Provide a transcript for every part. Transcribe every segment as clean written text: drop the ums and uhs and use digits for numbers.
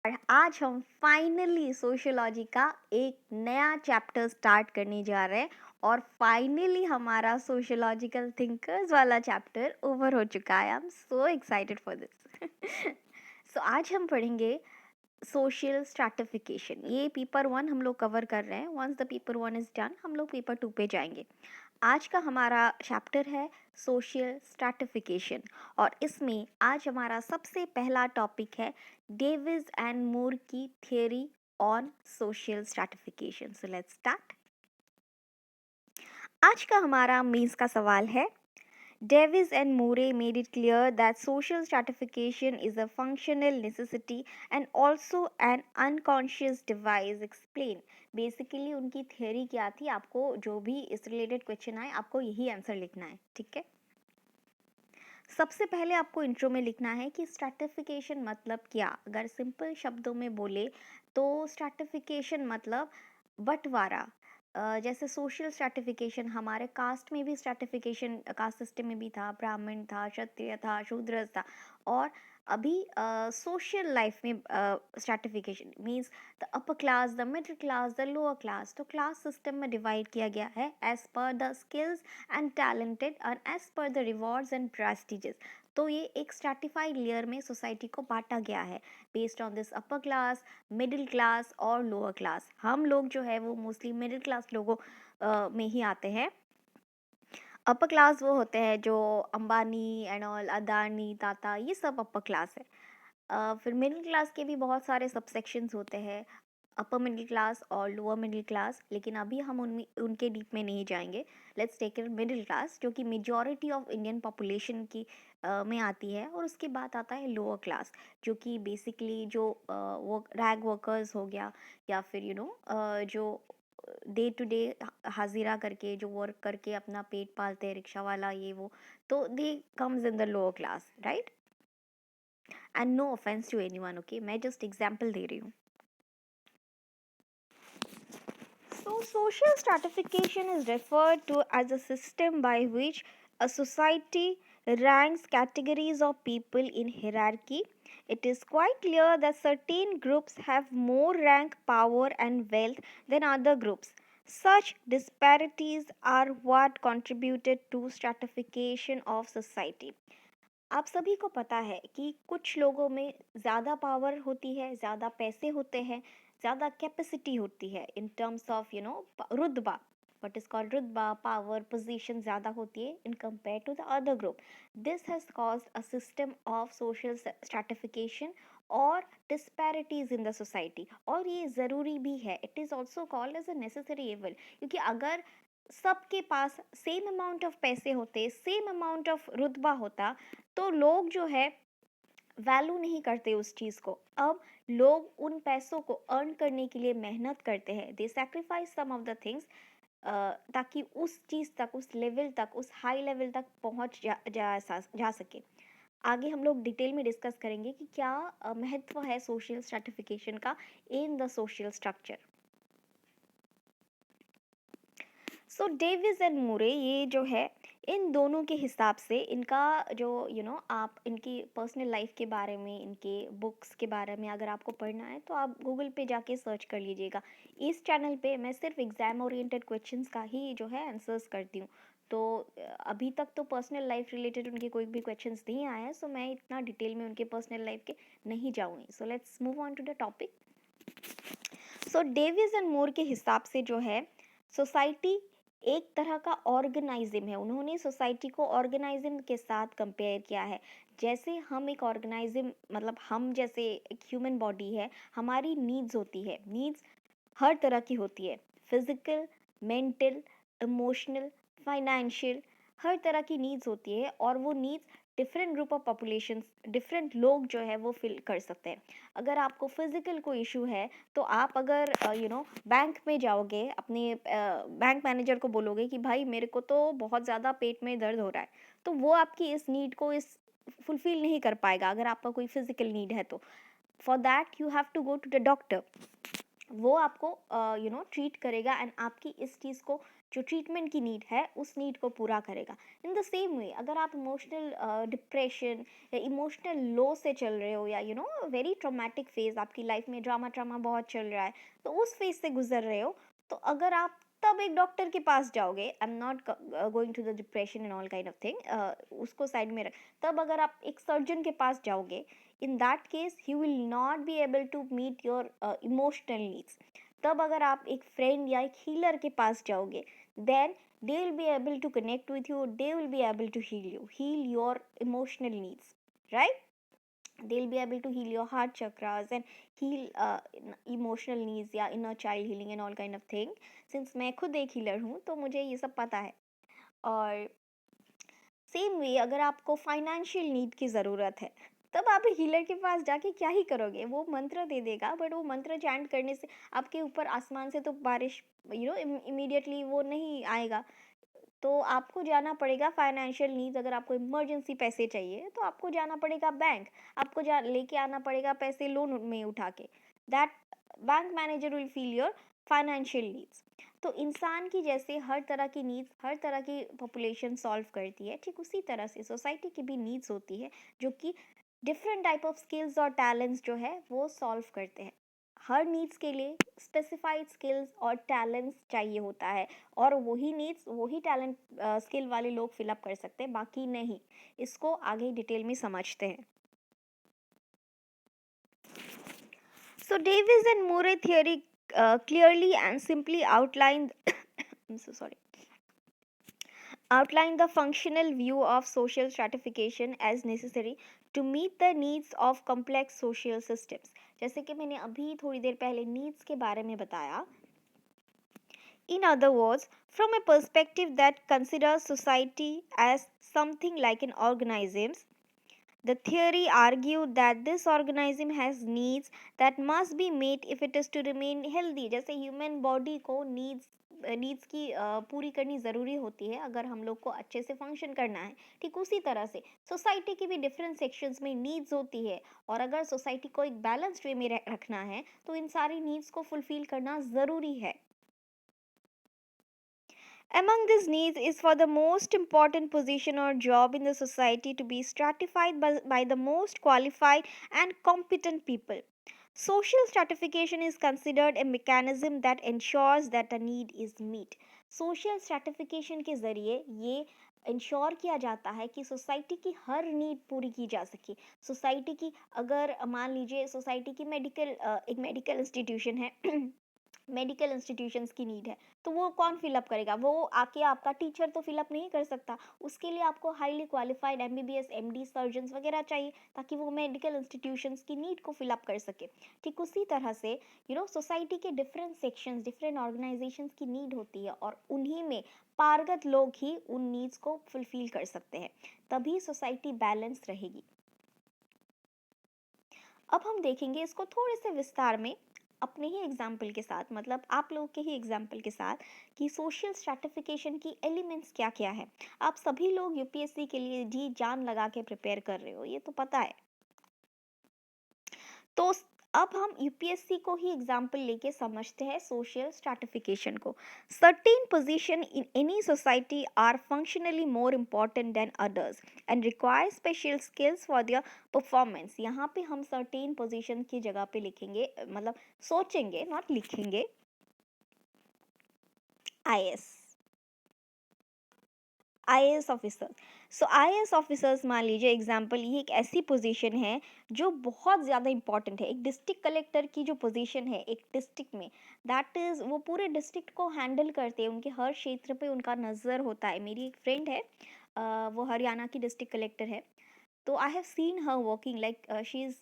और आज हम फाइनली सोशियोलॉजी का एक नया चैप्टर स्टार्ट करने जा रहे हैं और फाइनली हमारा सोशियोलॉजिकल थिंकर्स वाला चैप्टर ओवर हो चुका है। I am so excited for this. So आज हम पढ़ेंगे सोशल स्ट्रैटिफिकेशन। ये पेपर वन हम लोग कवर कर रहे हैं। Once the paper one is done हम लोग पेपर टू पे जाएंगे। आज का हमारा चैप्टर है सोशल स्ट्रैटिफिकेशन और इसमें आज हमारा सबसे पहला टॉपिक है डेविस एंड मूर की theory on social stratification. So let's start. आज का हमारा मेंस का सवाल है, Davis and Murray made it clear that social stratification is a functional necessity and also an unconscious device. Explain. Basically उनकी theory क्या थी? आपको जो भी इस related question आए आपको यही आंसर लिखना है, ठीक है? सबसे पहले आपको इंट्रो में लिखना है कि स्ट्रैटिफिकेशन मतलब क्या। अगर सिंपल शब्दों में बोले तो स्ट्रैटिफिकेशन मतलब बंटवारा। जैसे सोशल स्ट्रैटिफिकेशन, हमारे कास्ट में भी स्ट्रैटिफिकेशन कास्ट सिस्टम में भी था, ब्राह्मण था, क्षत्रिय था, शूद्र था। और अभी सोशल लाइफ में stratification means the upper class, the middle class, the lower class. तो क्लास सिस्टम में डिवाइड किया गया है as per the skills and talented and as per the rewards and prestiges. तो ये एक स्ट्रैटिफाइड लेयर में सोसाइटी को बांटा गया है based on this upper class, middle class और लोअर क्लास। हम लोग जो है वो मोस्टली मिडिल क्लास लोगों में ही आते हैं। अपर क्लास वो होते हैं जो अंबानी एंड ऑल, अदानी, टाटा, ये सब अपर क्लास है। फिर मिडिल क्लास के भी बहुत सारे सबसेक्शंस होते हैं, अपर मिडिल क्लास और लोअर मिडिल क्लास, लेकिन अभी हम उनके डीप में नहीं जाएंगे। Let's take it middle class जो कि मेजॉरिटी ऑफ इंडियन पॉपुलेशन की में आती है। और उसके बाद आता है लोअर क्लास जो कि बेसिकली जो वो रैग वर्कर्स हो गया या फिर जो डे टू डे हाजिरा करके जो वर्क करके अपना पेट पालते हैं, रिक्शा वाला ये वो। तो they comes in the lower class, right? And no offence to anyone, okay, मैं जस्ट एग्जांपल दे रही हूँ। So, social stratification is referred to as a system by which a society ranks categories of people in hierarchy. It is quite clear that certain groups have more rank, power, and wealth than other groups. Such disparities are what contributed to stratification of society. आप सभी को पता है कि कुछ लोगों में ज़्यादा पावर होती है, ज़्यादा पैसे होते हैं, ज़्यादा कैपेसिटी होती है इन टर्म्स ऑफ रुतबा, वट इज़ कॉल्ड रुतबा, पावर, पोजीशन ज़्यादा होती है in compare to the other group. This has caused a system of social stratification और डिस्पैरिटीज इन द सोसाइटी। और ये ज़रूरी भी है, it is also called as a necessary evil, क्योंकि अगर सबके पास सेम अमाउंट ऑफ पैसे होते, सेम अमाउंट ऑफ रुतबा होता, तो लोग जो है वैल्यू नहीं करते उस चीज़ को। अब लोग उन पैसों को अर्न करने के लिए मेहनत करते हैं, they sacrifice some of the things ताकि उस चीज़ तक, उस लेवल तक, उस हाई लेवल तक पहुंच जा सके। आगे हम लोग डिटेल में डिस्कस करेंगे कि क्या महत्व है सोशल स्ट्रैटिफिकेशन का in the social structure. So Davis and मुरे, ये जो है इन दोनों के हिसाब से इनका जो आप इनकी पर्सनल लाइफ के बारे में, इनके बुक्स के बारे में अगर आपको पढ़ना है तो आप गूगल पे जाके सर्च कर लीजिएगा। इस चैनल पे मैं सिर्फ एग्ज़ाम ओरिएंटेड क्वेश्चंस का ही जो है आंसर्स करती हूँ। तो अभी तक तो पर्सनल लाइफ रिलेटेड उनके कोई भी क्वेश्चंस नहीं आए हैं, सो मैं इतना डिटेल में उनके पर्सनल लाइफ के नहीं जाऊँगी। So let's move on to the topic. So Davis and Moore के हिसाब से जो है सोसाइटी एक तरह का ऑर्गेनाइज्म है। उन्होंने सोसाइटी को ऑर्गेनाइज्म के साथ कंपेयर किया है। जैसे हम एक ऑर्गेनाइज्म, मतलब हम जैसे एक ह्यूमन बॉडी है, हमारी नीड्स होती है, नीड्स हर तरह की होती है, फिजिकल, मेंटल, इमोशनल, फाइनेंशियल, हर तरह की नीड्स होती है। और वो needs different group of population, different लोग जो है वो फिल कर सकते हैं। अगर आपको फिजिकल कोई इशू है तो आप अगर बैंक में जाओगे, अपने बैंक मैनेजर को बोलोगे कि भाई मेरे को तो बहुत ज़्यादा पेट में दर्द हो रहा है, तो वो आपकी इस नीड को इस फुलफिल नहीं कर पाएगा अगर आपका कोई फिजिकल नीड है तो। For that you have to go to the doctor. वो आपको ट्रीट करेगा एंड आपकी इस चीज़ को जो ट्रीटमेंट की नीड है उस नीड को पूरा करेगा। इन द सेम वे अगर आप इमोशनल डिप्रेशन या इमोशनल लो से चल रहे हो, या वेरी ट्रॉमेटिक फेज आपकी लाइफ में, ड्रामा ट्रामा बहुत चल रहा है, तो उस फेज से गुजर रहे हो, तो अगर आप तब एक डॉक्टर के पास जाओगे, I am not going to the depression and all kind of thing, उसको साइड में रख, तब अगर आप एक सर्जन के पास जाओगे, in that case he will not be able to meet your emotional needs. तब अगर आप एक फ्रेंड या एक हीलर के पास जाओगे, then they will be able to connect with you, they will be able to heal your emotional needs, right? They'll be able to heal your heart chakras and heal emotional needs या inner child healing and all kind of thing. Since मैं खुद एक healer हूँ तो मुझे ये सब पता है। और सेम वे अगर आपको फाइनेंशियल नीड की ज़रूरत है, तब आप हीलर के पास जाके क्या ही करोगे, वो मंत्र दे देगा, बट वो मंत्र चैंट करने से आपके ऊपर आसमान से तो बारिश इमीडिएटली वो नहीं आएगा। तो आपको जाना पड़ेगा फाइनेंशियल नीड्स, अगर आपको इमरजेंसी पैसे चाहिए तो आपको जाना पड़ेगा बैंक, आपको जा लेके आना पड़ेगा पैसे लोन में उठा के, that bank manager will feel your financial needs. तो इंसान की जैसे हर तरह की नीड्स हर तरह की पॉपुलेशन सॉल्व करती है, ठीक उसी तरह से सोसाइटी की भी नीड्स होती है, जो कि डिफरेंट टाइप ऑफ स्किल्स और टैलेंट्स जो है वो सॉल्व करते हैं। हर नीड्स के लिए स्पेसिफाइड स्किल्स और टैलेंट्स चाहिए होता है, और वही नीड्स वही टैलेंट स्किल वाले लोग फिलअप कर सकते हैं, बाकी नहीं। इसको आगे डिटेल में समझते हैं। So Davis and Moore theory clearly and simply outline outline the functional view of social stratification as necessary to meet the needs of complex social systems। जैसे कि मैंने अभी थोड़ी देर पहले नीड्स के बारे में बताया। In other words, from a perspective that considers society as something like an organism, the theory argued that this organism has needs that must be met if it is to remain healthy। जैसे human body को needs की पूरी करनी ज़रूरी होती है अगर हम लोग को अच्छे से फंक्शन करना है, ठीक उसी तरह से सोसाइटी की भी डिफरेंट सेक्शंस में नीड्स होती है, और अगर सोसाइटी को एक बैलेंस्ड वे में रखना है तो इन सारी नीड्स को फुलफिल करना ज़रूरी है। Among these needs is for the most important position or job in the society to be stratified by the most qualified and competent people. Social stratification is considered a mechanism that ensures that a need is met। Social stratification के ज़रिए ये ensure किया जाता है कि society की हर need पूरी की जा सके। सोसाइटी की अगर मान लीजिए सोसाइटी की एक मेडिकल इंस्टीट्यूशन है मेडिकल इंस्टीट्यूशंस की नीड है, तो वो कौन फिलअप करेगा? वो आके आपका टीचर तो फिलअप नहीं कर सकता, उसके लिए आपको highly qualified MBBS MD surgeons वगैरह चाहिए ताकि वो मेडिकल इंस्टीट्यूशंस की नीड को फिलअप कर सके। ठीक उसी तरह से सोसाइटी के डिफरेंट सेक्शंस डिफरेंट ऑर्गेनाइजेशंस की नीड होती है, और उन्हीं में पारगत लोग ही उन नीड्स को फुलफिल कर सकते हैं, तभी सोसाइटी बैलेंस रहेगी। अब हम देखेंगे इसको थोड़े से विस्तार में अपने ही एग्जाम्पल के साथ, मतलब आप लोगों के ही एग्जाम्पल के साथ, कि सोशल स्ट्रैटिफिकेशन की एलिमेंट्स क्या क्या है। आप सभी लोग यूपीएससी के लिए जी जान लगा के प्रिपेयर कर रहे हो, ये तो पता है। तो अब हम यूपीएससी को ही एग्जाम्पल लेके समझते हैं सोशल स्ट्रैटिफिकेशन को। Certain position in any society are functionally more important than others and require special skills for their performance. यहाँ पे हम सर्टेन पोजीशन की जगह पे लिखेंगे, मतलब सोचेंगे नॉट लिखेंगे, आईएएस आईएएस ऑफिसर। सो आईएएस ऑफिसर्स मान लीजिए एग्जांपल, ये एक ऐसी पोजीशन है जो बहुत ज़्यादा इंपॉर्टेंट है। एक डिस्ट्रिक्ट कलेक्टर की जो पोजीशन है एक डिस्ट्रिक्ट में, दैट इज़ वो पूरे डिस्ट्रिक्ट को हैंडल करते हैं, उनके हर क्षेत्र पे उनका नज़र होता है। मेरी एक फ्रेंड है, वो हरियाणा की डिस्ट्रिक्ट कलेक्टर है। तो I have seen her working like she is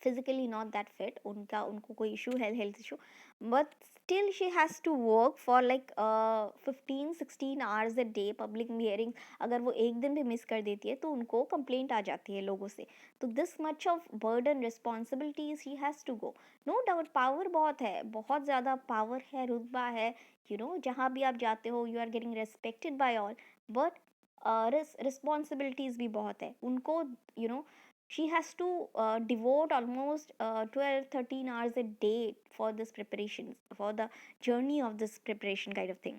physically not that fit, उनको कोई इशू है, health issue, but still she has to work for like 15-16 hours a day public hearing. अगर वो एक दिन भी मिस कर देती है तो उनको कंप्लेंट आ जाती है लोगों से। तो this much of burden responsibilities she has to go. No doubt power बहुत है, बहुत ज़्यादा पावर है, रुतबा है, जहाँ भी आप जाते हो you are getting respected by all, but responsibilities भी बहुत है उनको। She has to devote almost 12-13 hours a day for this preparation, for the journey of this preparation kind of thing.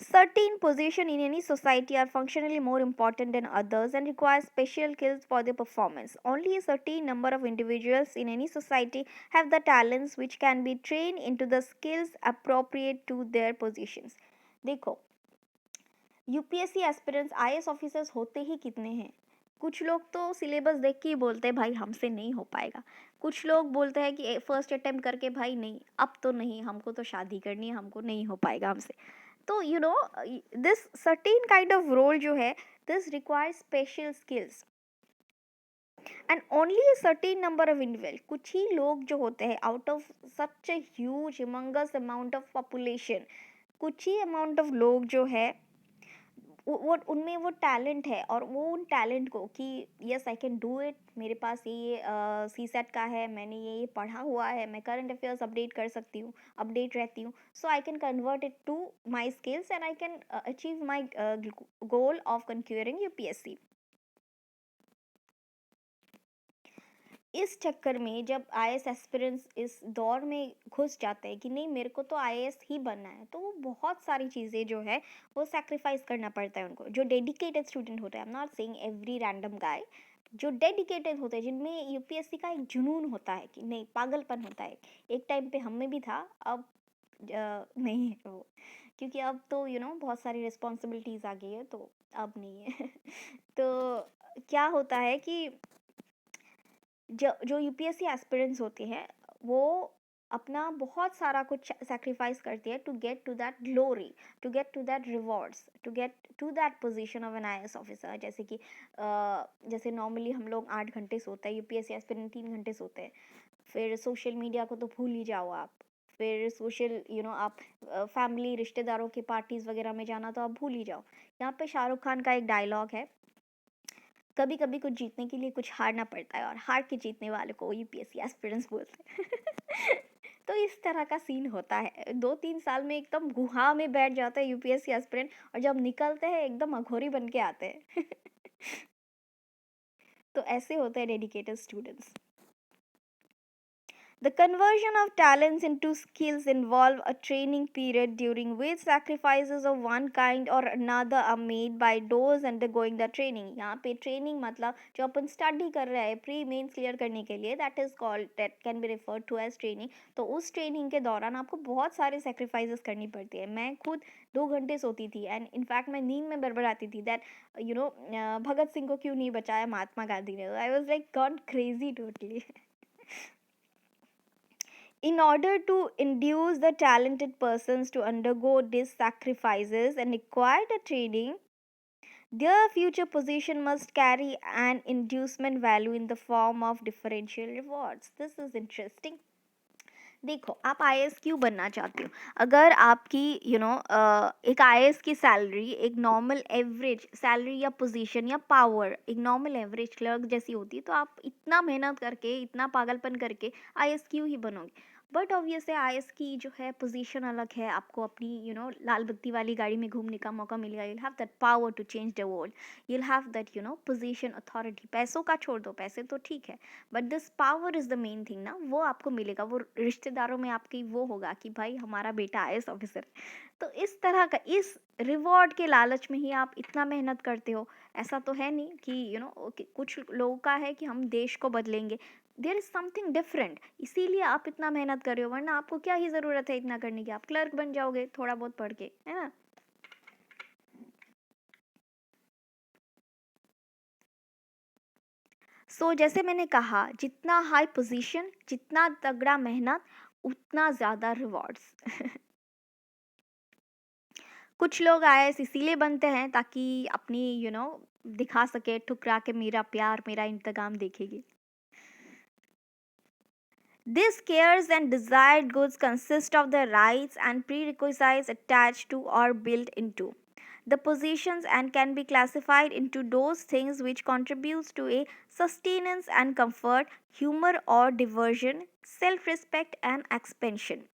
Certain positions in any society are functionally more important than others and require special skills for their performance. Only a certain number of individuals in any society have the talents which can be trained into the skills appropriate to their positions. देखो, UPSC aspirants IAS officers होते ही कितने हैं? कुछ लोग तो syllabus देख के ही बोलते हैं भाई हमसे नहीं हो पाएगा। कुछ लोग बोलते हैं कि फर्स्ट अटेम्प्ट करके भाई नहीं, अब तो नहीं, हमको तो शादी करनी है, हमको नहीं हो पाएगा हमसे। तो this certain kind of role जो है, this require special skills and only a certain number of individual, कुछ ही लोग जो होते हैं out of such a huge humongous amount of population, कुछ ही अमाउंट ऑफ लोग जो है वो उनमें वो टैलेंट है और वो उन टैलेंट को कि yes I can do it, मेरे पास ये सी सेट का है, मैंने ये पढ़ा हुआ है, मैं करंट अफेयर्स अपडेट कर सकती हूँ, अपडेट रहती हूँ, so I can convert it to my skills and I can achieve my goal of conquering UPSC. इस चक्कर में जब आईएएस एस्पिरेंट्स इस दौर में घुस जाते हैं कि नहीं मेरे को तो आईएएस ही बनना है, तो वो बहुत सारी चीज़ें जो है वो सैक्रिफाइस करना पड़ता है उनको। जो डेडिकेटेड स्टूडेंट होते हैं, आई am not saying every random गाय, जो डेडिकेटेड होते हैं जिनमें यूपीएससी का एक जुनून होता है कि नहीं, पागलपन होता है, एक टाइम पे हम में भी था, अब नहीं है वो, क्योंकि अब तो बहुत सारी रिस्पॉन्सिबिलिटीज़ आ गई है, तो अब नहीं है। तो क्या होता है कि जो जो यूपीएससी एस्पिरेंट्स होते हैं वो अपना बहुत सारा कुछ सैक्रिफाइस करती है to get to that glory, to get to that rewards, to get to that position of an IAS officer. जैसे कि जैसे नॉर्मली हम लोग 8 घंटे सोते हैं, यूपीएससी एस्पिरेंट 3 घंटे सोते हैं। फिर सोशल मीडिया को तो भूल ही जाओ आप। फिर सोशल आप फैमिली रिश्तेदारों की पार्टीज वगैरह में जाना तो आप भूल ही जाओ। यहाँ पे शाहरुख खान का एक डायलॉग है, कभी कभी कुछ जीतने के लिए कुछ हारना पड़ता है और हार के जीतने वाले को यूपीएससी एस्पिरेंट्स बोलते हैं। तो इस तरह का सीन होता है, 2-3 साल में एकदम गुहा में बैठ जाते हैं यूपीएससी एस्पिरेंट और जब निकलते हैं एकदम अघोरी बन के आते हैं। तो ऐसे होते हैं dedicated students. The conversion of talents into skills involve a training period during which sacrifices of one kind or another are made by those undergoing the training. यहाँ पे ट्रेनिंग मतलब जो अपन स्टडी कर रहे हैं प्री मेंस क्लियर करने के लिए, that is called, that can be referred to as training. तो उस ट्रेनिंग के दौरान आपको बहुत सारे सेक्रीफाइसेस करनी पड़ती है। मैं खुद 2 घंटे सोती थी एंड इनफैक्ट मैं नींद में बड़बड़ाती थी दैट भगत सिंह को क्यों नहीं बचाया महात्मा गांधी ने। I was like gone crazy totally. In order to induce the talented persons to undergo these sacrifices and acquire the training, their future position must carry an inducement value in the form of differential rewards. This is interesting. देखो, आप IAS क्यों बनना चाहते हो? अगर आपकी एक IAS की सैलरी एक नॉर्मल एवरेज सैलरी या पोजीशन या पावर एक नॉर्मल एवरेज क्लर्क जैसी होती है, तो आप इतना मेहनत करके, इतना पागलपन करके आईएएस क्यों ही बनोगे? बट ऑब्वियसली आईएएस की जो है पोजीशन अलग है, आपको अपनी लाल बत्ती वाली गाड़ी में घूमने का मौका मिलेगा, you'll have that power to change the world, you'll have that position, authority। पैसों का छोड़ दो, पैसे तो ठीक है, but this power is the main thing ना, वो आपको मिलेगा, वो रिश्तेदारों में आपकी वो होगा कि भाई हमारा बेटा आईएएस ऑफिसर है। तो इस तरह का, इस रिवॉर्ड के लालच में ही आप इतना मेहनत करते हो। ऐसा तो है नहीं कि कुछ लोगों का है कि हम देश को बदलेंगे, देयर इज समथिंग डिफरेंट, इसीलिए आप इतना मेहनत कर रहे हो, वरना आपको क्या ही ज़रूरत है इतना करने की, आप क्लर्क बन जाओगे थोड़ा बहुत पढ़ के, है ना। जैसे मैंने कहा, जितना हाई पोजीशन, जितना तगड़ा मेहनत, उतना ज़्यादा रिवॉर्ड्स। कुछ लोग आईएएस इसीलिए बनते हैं ताकि अपनी दिखा सके ठुकरा के मेरा प्यार, मेरा इंतकाम देखेगी। These cares and desired goods consist of the rights and prerequisites attached to or built into the positions and can be classified into those things which contributes to a sustenance and comfort, humor or diversion, self-respect and expansion।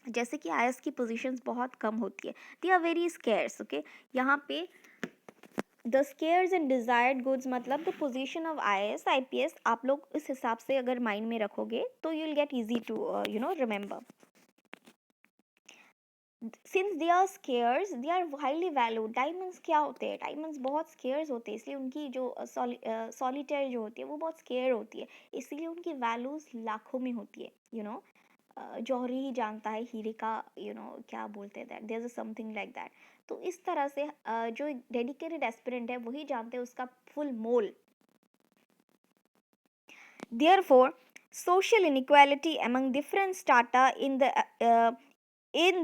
जैसे कि IAS की positions बहुत कम होती है, they are very scarce, okay. यहाँ पे the scarce and desired goods मतलब the position of IAS IPS, आप लोग इस हिसाब से अगर माइंड में रखोगे तो you will get easy to remember. Since they are scarce they are highly valued. Diamonds क्या होते हैं, डायमंड्स बहुत स्केयर्स होते हैं, इसलिए उनकी जो सॉलिटेयर जो होती है वो बहुत स्केयर होती है, इसलिए उनकी वैल्यूज लाखों में होती है. जौहरी ही जानता है हीरे का क्या बोलते हैं, that there is something like that. तो इस तरह से जो एक डेडिकेटेड एस्पिरेंट है वही जानते हैं उसका full mole. Therefore, social inequality among different strata in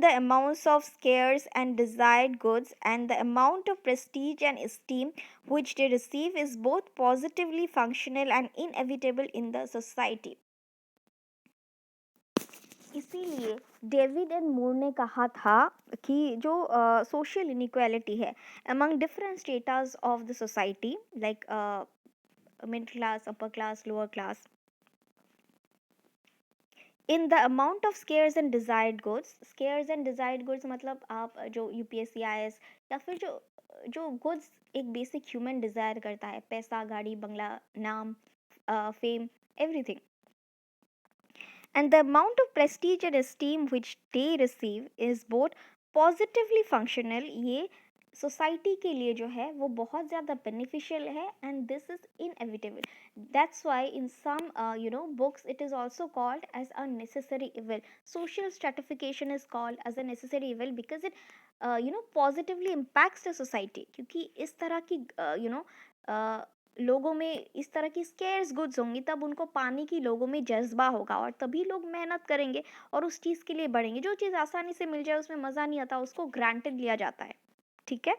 the amounts of scarce and desired goods and the amount of prestige and esteem which they receive is both positively functional and inevitable in the society. इसीलिए David and Moore ने कहा था कि जो social inequality है among different stratas of the society, like middle class, upper class, lower class, in the amount of scarce and desired goods. Scarce and desired goods मतलब आप जो यूपीएससी आईएएस या फिर जो जो गुड्स एक बेसिक ह्यूमन डिजायर करता है, पैसा, गाड़ी, बंगला, नाम, fame, everything. And the amount of prestige and esteem which they receive is both positively functional. ये सोसाइटी के लिए जो है वो बहुत ज़्यादा बेनिफिशियल है and this is inevitable. That's why in some books it is also called as a necessary evil. Social stratification is called as a necessary evil because it positively impacts the society. क्योंकि इस तरह की लोगों में इस तरह की scarce goods होंगी तब उनको पाने की लोगों में जज्बा होगा और तभी लोग मेहनत करेंगे और उस चीज़ के लिए बढ़ेंगे. जो चीज़ आसानी से मिल जाए उसमें मज़ा नहीं आता, उसको ग्रांटेड लिया जाता है. ठीक है,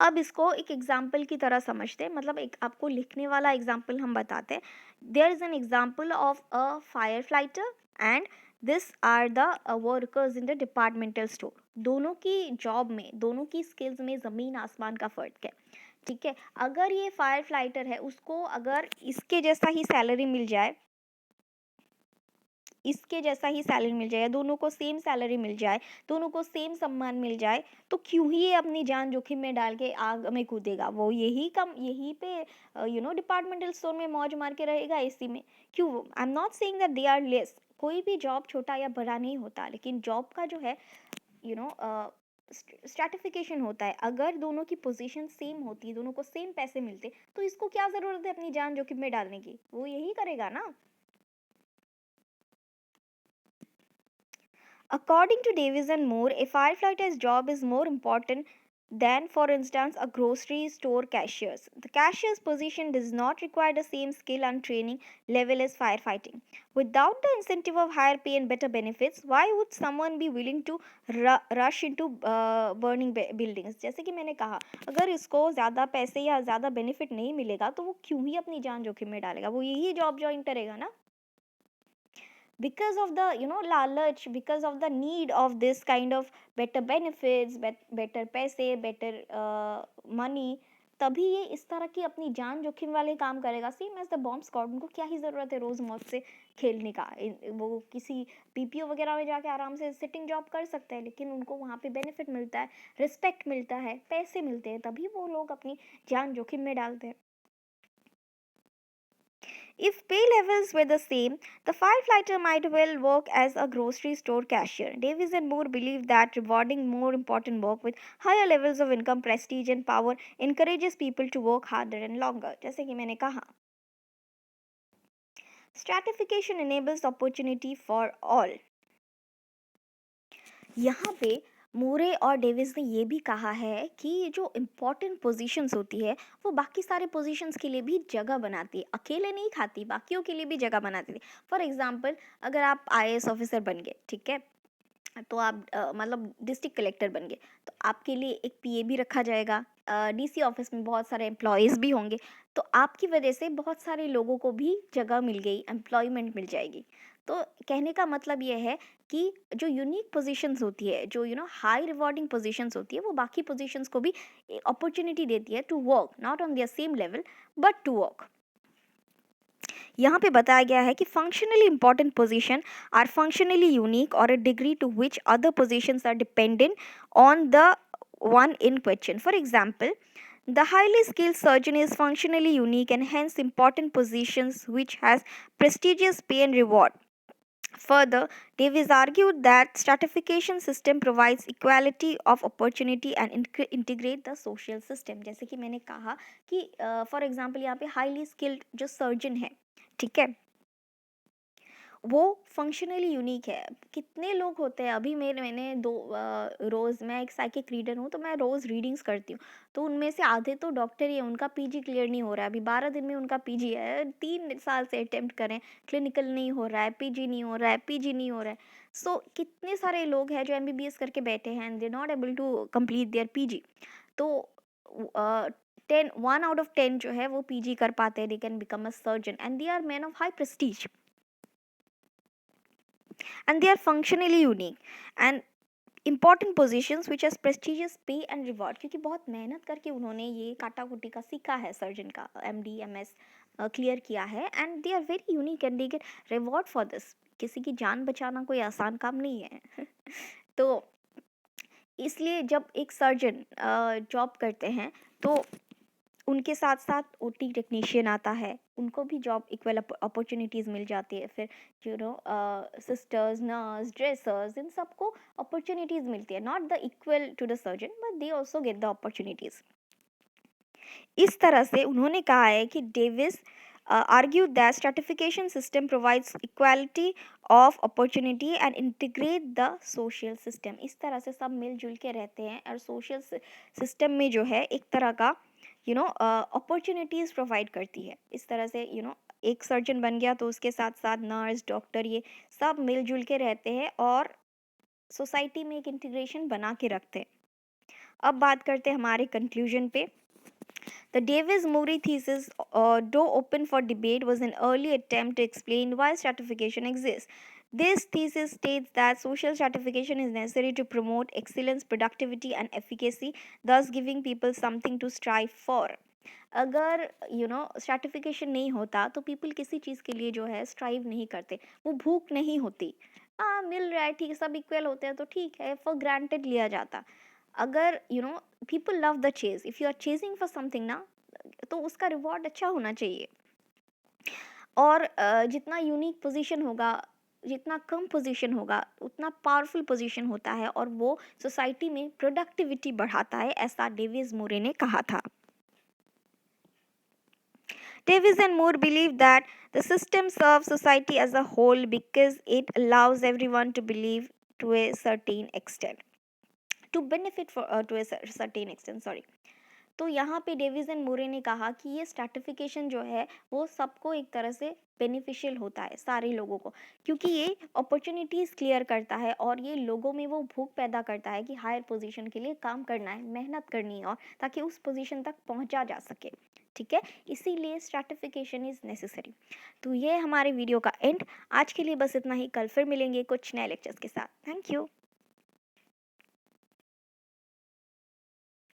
अब इसको एक एग्जाम्पल की तरह समझते हैं, मतलब एक आपको लिखने वाला एग्जाम्पल हम बताते हैं. There is an example of a fire fighter and this are the workers in the departmental store. दोनों की जॉब में, दोनों की स्किल्स में ज़मीन आसमान का फ़र्क है. ठीक है, अगर ये फायर फाइटर है उसको अगर इसके जैसा ही सैलरी मिल जाए, इसके जैसा ही सैलरी मिल जाए, दोनों को सेम सैलरी मिल जाए, दोनों को सेम सम्मान मिल जाए, तो क्यों ही ये अपनी जान जोखिम में डाल के आग में कूदेगा. वो यही पे डिपार्टमेंटल स्टोर में मौज मार के रहेगा एसी में. क्यों? I am not saying that they are less. कोई भी जॉब छोटा या बड़ा नहीं होता, लेकिन जॉब का जो है यू नो स्ट्रैटिफिकेशन होता है. अगर दोनों की पोजीशन सेम होती, दोनों को सेम पैसे मिलते, तो इसको क्या ज़रूरत है अपनी जान जोखिम में डालने की. वो यही करेगा ना. According to Davis and Moore, a firefighter's job is more important than, for instance, a grocery store cashier's. The cashier's position does not require the same skill and training level as firefighting. Without the incentive of higher pay and better benefits, why would someone be willing to rush into burning buildings? जैसे कि मैंने कहा, अगर इसको ज़्यादा पैसे या ज़्यादा बेनिफिट नहीं मिलेगा तो वो क्यों ही अपनी जान जोखिम में डालेगा. वो यही जॉब ज्वाइन करेगा ना. Because of the lalach, because of the need of this kind of better benefits, better पैसे, better money, तभी ये इस तरह की अपनी जान जोखिम वाले काम करेगा. Same as the bomb squad. उनको क्या ही ज़रूरत है रोज़ मौत से खेलने का. वो किसी पीपीओ वगैरह में जाके आराम से सिटिंग जॉब कर सकते हैं, लेकिन उनको वहाँ पे बेनिफिट मिलता है, रिस्पेक्ट मिलता है, पैसे मिलते हैं, तभी वो लोग अपनी जान जोखिम में डालते हैं. If pay levels were the same, the firefighter might well work as a grocery store cashier. Davis and Moore believe that rewarding more important work with higher levels of income, prestige, and power encourages people to work harder and longer. जैसे कि मैंने कहा, stratification enables opportunity for all. यहाँ पे मूरे और Davis ने ये भी कहा है कि जो इम्पोर्टेंट पोजीशंस होती है वो बाकी सारे पोजीशंस के लिए भी जगह बनाती है, अकेले नहीं खाती, बाकियों के लिए भी जगह बनाती है. फॉर एग्जांपल, अगर आप आईएएस ऑफिसर बन गए, ठीक है, तो आप मतलब डिस्ट्रिक्ट कलेक्टर बन गए, तो आपके लिए एक पीए भी रखा जाएगा. डीसी ऑफिस में बहुत सारे एम्प्लॉयज़ भी होंगे, तो आपकी वजह से बहुत सारे लोगों को भी जगह मिल गई, एम्प्लॉयमेंट मिल जाएगी. तो कहने का मतलब ये है कि जो यूनिक पोजीशंस होती है, जो हाई रिवॉर्डिंग पोजीशंस होती है, वो बाकी पोजीशंस को भी अपॉर्चुनिटी देती है to work not on their same level but to work. यहाँ पे बताया गया है कि functionally important position are functionally unique और a degree to which other positions are dependent on the one in question. For example, The highly skilled surgeon is functionally unique and hence important positions which has prestigious pay and reward. Further, Davis argued that stratification system provides equality of opportunity and integrate the social system. जैसे कि मैंने कहा कि for example यहाँ पे highly skilled जो surgeon है, ठीक है, वो फंक्शनली यूनिक है। कितने लोग होते हैं, अभी मैंने दो रोज़, मैं एक साइकिक रीडर हूँ तो मैं रोज़ रीडिंग्स करती हूँ, तो उनमें से आधे तो डॉक्टर ही है, उनका पीजी क्लियर नहीं हो रहा है, अभी 12 दिन में उनका पीजी है, 3 साल से अटेम्प्ट करें, क्लिनिकल नहीं हो रहा है, पीजी नहीं हो रहा है, पीजी नहीं हो रहा है। सो कितने सारे लोग हैं जो एमबीबीएस करके बैठे हैं and they not able to complete their PG. तो 1 out of 10 जो है वो पीजी कर पाते हैं, they can become a surgeon and they are man of high prestige and they are functionally unique and important positions which has prestigious pay and reward, क्योंकि बहुत मेहनत करके उन्होंने ये काटा कुटी का सीखा है, सर्जन का एमडी एमएस क्लियर किया है and they are very unique and they get reward for this. किसी की जान बचाना कोई आसान काम नहीं है तो इसलिए जब एक सर्जन जॉब करते हैं तो उनके साथ साथ ओटी टेक्नीशियन आता है, उनको भी जॉब इक्वल अपॉर्चुनिटीज़ मिल जाती है। फिर सिस्टर्स, नर्स, ड्रेसर्स, इन सबको अपॉर्चुनिटीज़ मिलती है, not the equal to the surgeon but they also get the opportunities. इस तरह से उन्होंने कहा है कि Davis argued that stratification system provides equality of opportunity and integrate the social system। इस तरह से सब मिलजुल के रहते हैं और सोशल सिस्टम में जो है एक तरह का अपॉर्चुनिटीज़ प्रोवाइड करती है। इस तरह से एक सर्जन बन गया तो उसके साथ साथ नर्स, डॉक्टर, ये सब मिलजुल के रहते हैं और सोसाइटी में एक इंटीग्रेशन बना के रखते हैं। अब बात करते हैं हमारे कंक्लूजन पे। The Davis-Murray thesis, though open for debate, was an early attempt to explain why stratification exists. This thesis states that social stratification is necessary to promote excellence, productivity, and efficacy, thus giving people something to strive for. अगर stratification नहीं होता तो people किसी चीज़ के लिए जो है strive नहीं करते, वो भूख नहीं होती। हाँ, मिल रहा है ठीक है, सब इक्वल होते हैं तो ठीक है, फॉर ग्रांटेड लिया जाता। अगर people love the chase, if you are chasing for something ना, तो उसका रिवॉर्ड अच्छा होना चाहिए। और जितना यूनिक पोजीशन होगा, जितना कम पोजीशन होगा, उतना पावरफुल पोजीशन होता है और वो सोसाइटी में प्रोडक्टिविटी बढ़ाता है, ऐसा डेविस मूरे ने कहा था। Davis and Moore believe that the system serves society as a whole because it allows everyone to believe to a certain extent, to benefit for to a certain extent, sorry। तो यहाँ पे Davis and मूरे ने कहा कि ये stratification जो है वो सबको एक तरह से बेनिफिशियल होता है, सारे लोगों को, क्योंकि ये अपॉर्चुनिटीज़ क्लियर करता है और ये लोगों में वो भूख पैदा करता है कि हायर पोजीशन के लिए काम करना है, मेहनत करनी है, और ताकि उस पोजीशन तक पहुंचा जा सके। ठीक है, इसीलिए स्ट्रैटिफिकेशन इज़ नेसेसरी। तो ये हमारे वीडियो का एंड। आज के लिए बस इतना ही, कल फिर मिलेंगे कुछ नए लेक्चर्स के साथ। Thank you.